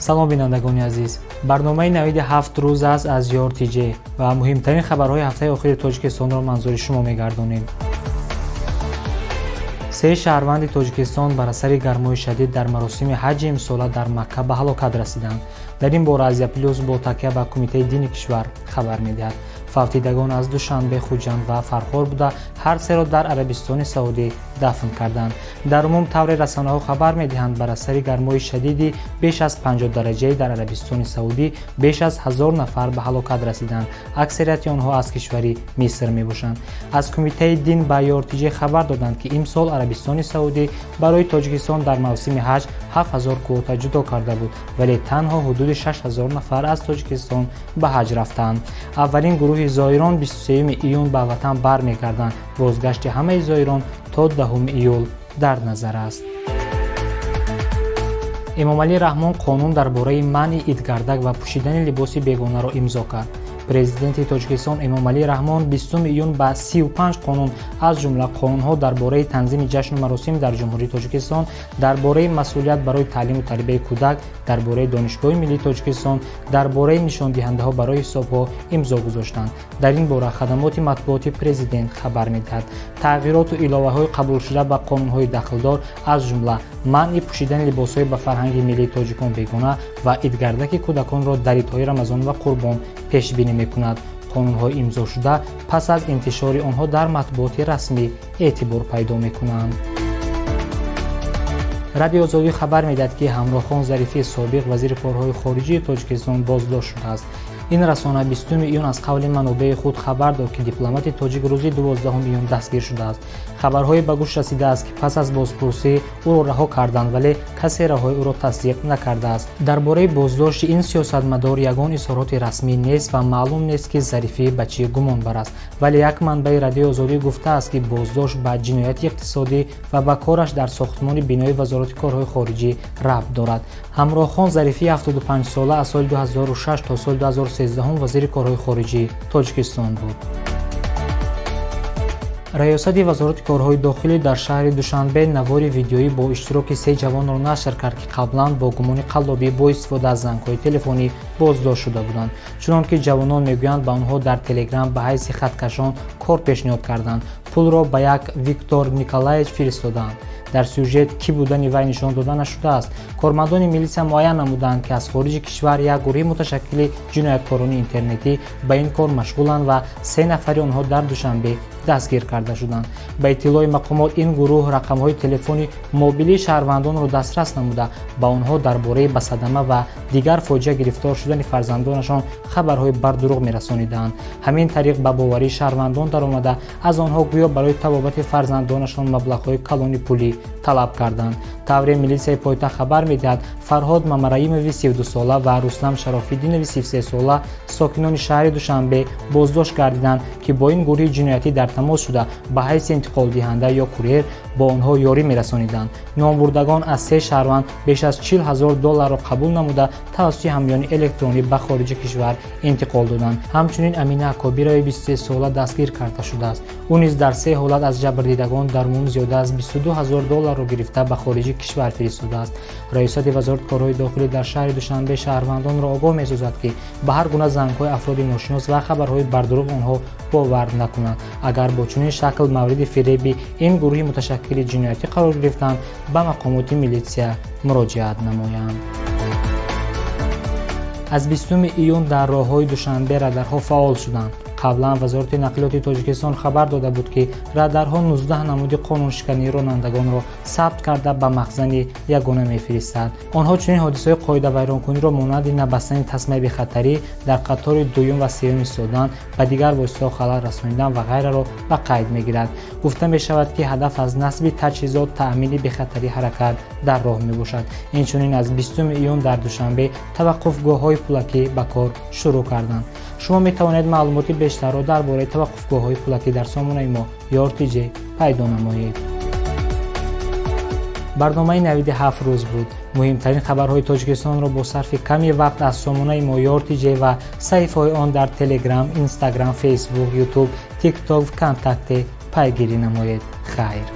салом бинандагони азиз, барномаи навиди 7 рӯз аст аз Yortj ва муҳимтарин хабарҳои ҳафтаи охири Тоҷикистонро манзури шумо мегардонем. 3 шаҳрванди Тоҷикистон бар асари гармои шадид дар маросими ҳаҷи имсола дар Макка ба ҳалокат расиданд. Дар ин бора Азия Плюс бо такя ба Кумитаи дини кишвар хабар медиҳад. фавтидагон аз Душанбе, Хуҷанд ва Фархор буда ҳар серо дар Арабистони Саудӣ дафн карданд. Дар умум тавре расонаҳо хабар медиҳанд бар асари гармои шадиди беш аз 50 дараҷаи дар Арабистони Саудӣ беш аз 1000 нафар ба ҳалокат расиданд. аксарияти онҳо аз кишвари Миср мебошанд. Аз Кумитаи дин ба Yortj хабар доданд ки имсол Арабистони Саудӣ барои Тоҷикистон дар мавсими ҳаҷ 7000 квота ҷудо карда буд, вале танҳо ҳудуди 6000 нафар аз Тоҷикистон ба ҳаҷ рафтанд. Аввалин гурӯҳи зоирон 23 июн ба ватан бармегарданд. Бозгашти ҳамаи зоирон то 10 июл дар назар аст. Эмомалӣ Раҳмон қонун дар бораи манъи идгардак ва пӯшидани либоси бегонаро имзо кард. Президенти Тоҷикистон Эмомалӣ Раҳмон 20 июн ба 35 қонун аз ҷумла қонунҳо дар бораи танзими ҷашну маросим дар Ҷумҳурии Тоҷикистон, дар бораи масъулият барои таълиму тарбияи кӯдак, дар бораи Донишгоҳи Миллии Тоҷикистон, дар бораи нишондиҳандаҳо барои ҳисобҳо имзо гузоштанд. Дар ин бора хадамоти матбуоти президент хабар медиҳад. тағйироту иловаҳои қабулшуда ба қонунҳои дахлдор аз ҷумла манъи пӯшидани либосҳои ба фарҳанги миллии тоҷикон бегона ва идгардаки кӯдаконро дар идҳои Рамазон ва Қурбон пешбинӣ мекунад. қонунҳои имзошуда пас аз интишори онҳо дар матбуоти расмӣ эътибор пайдо мекунанд. Радиои Озодӣ хабар медиҳад ки Ҳамроҳхон Зарифи собиқ вазири корҳои хориҷии Тоҷикистон боздошт шудааст. ин расона 20 июн аз қавли манобеи худ хабар дод ки дипломати тоҷик рӯзи 12 июн дастгир шудааст. хабарҳое ба гӯш расидааст ки пас аз бозпурсӣ ӯро раҳо карданд, вале касе раҳои ӯро тасдиқ накардааст. дар бораи боздошти ин сиёсатмадор ягон изҳороти расмӣ нест ва маълум нест ки Зарифӣ ба чӣ гумонбар аст, вале як манбаи Радиои Озодӣ гуфтааст ки боздошт ба ҷинояти иқтисодӣ ва ба кораш дар сохтмони бинои Вазорати корҳои хориҷӣ рабт дорад. Ҳамроҳхон Зарифӣ 75-сола аз соли 2006 то соли 2013 вазири корҳои хориҷии Тоҷикистон буд. раёсати Вазорати корҳои дохилӣ дар шаҳри Душанбе навори видеоӣ бо иштироки 3 ҷавонро нашр кард ки қаблан бо гумони қаллобӣ бо истифода аз зангҳои телефонӣ боздошт шуда буданд. чунон ки ҷавонон мегӯянд ба онҳо дар Телеграм ба ҳайси хаткашон кор пешниҳод карданд, пулро ба як Виктор Николаевич фиристоданд. дар сюжет кӣ будани вай нишон дода нашудааст. кормандони милисия муайян намуданд ки аз хориҷи кишвар як гурӯҳи муташаккили ҷинояткорони интернетӣ ба ин кор машғуланд ва 3 нафари онҳо дар Душанбе дастгир карда шуданд. ба иттилои мақомот ин гурӯҳ рақамҳои телефони мобилии шаҳрвандонро дастрас намуда ба онҳо дар бораи ба садама ва дигар фоҷиа гирифтор шудани фарзандонашон хабарҳои бардуруғ мерасониданд. ҳамин тариқ ба боварии шаҳрвандон даромада аз онҳо гӯё барои табобати фарзандонашон маблағҳои калони пулӣ талаб карданд. тавре милисияи пойтахт хабар медиҳад Фарҳод Мамараимови 32 сола ва Рустам Шарофиддинови 33 сола сокинони шаҳри Душанбе боздошт гардиданд ки бо ин гурӯҳи ҷиноятӣ дар тамос шуда ба ҳайси интиқолдиҳанда ё курьер бо онҳо ёрӣ мерасониданд. номбурдагон аз 3 шаҳрванд беш аз $40,000 қабул намуда тавассути ҳамёни электронӣ ба хориҷи кишвар интиқол доданд. ҳамчунин Амина Акобирови 23 сола дастгир карда шудааст. ӯ низ дар 3 ҳолат аз ҷабрдидагон дар умум зиёда аз $22,000 гирифта ба хориҷи кишвар фиристодааст. раёсати Вазорати корҳои дохилӣ дар шаҳри Душанбе шаҳрвандонро огоҳ месозад ки ба ҳар гуна зангҳои афроди ношинос ва хабарҳои бардуруғ онҳо бовар накунанд. агар бо чунин шакл мавриди фиреби ин гурӯҳи муташаккили ҷиноятӣ қарор гирифтанд, ба мақомоти милитсия муроҷиат намоянд. аз 20 июн дар роҳҳои Душанбе радарҳо фаъол шуданд. қаблан Вазорати нақлиёти Тоҷикистон хабар дода буд ки радарҳо 19 намуди қонуншикании ронандагонро сабт карда ба махзани ягона мефиристад. онҳо чунин ҳодисаҳои қоидавайронкуниро монанди набастани тасмаи бехатарӣ дар қатори дуюм ва сеюм истодан, ба дигар воситаҳо халал расонидан ва ғайраро ба қайд мегирад. гуфта мешавад ки ҳадаф аз насби таҷҳизот таъмини бехатарии ҳаракат дар роҳ мебошад. инчунин аз 20 июн дар Душанбе таваққуфгоҳҳои пулакӣ ба кор шурӯъ карданд. шумо метавонед маълумоти бештарро дар бораи таваққуфгоҳҳои пулакӣ дар сомонаи мо Yortj пайдо намоед. барномаи навиди 7 рӯз буд. муҳимтарин хабарҳои Тоҷикистонро бо сарфи ками вақт аз сомонаи мо Yortj ва саҳифаҳои он дар Telegram, Instagram, Facebook, YouTube, TikTok, ВКонтакте пайгирӣ намоед. хайр.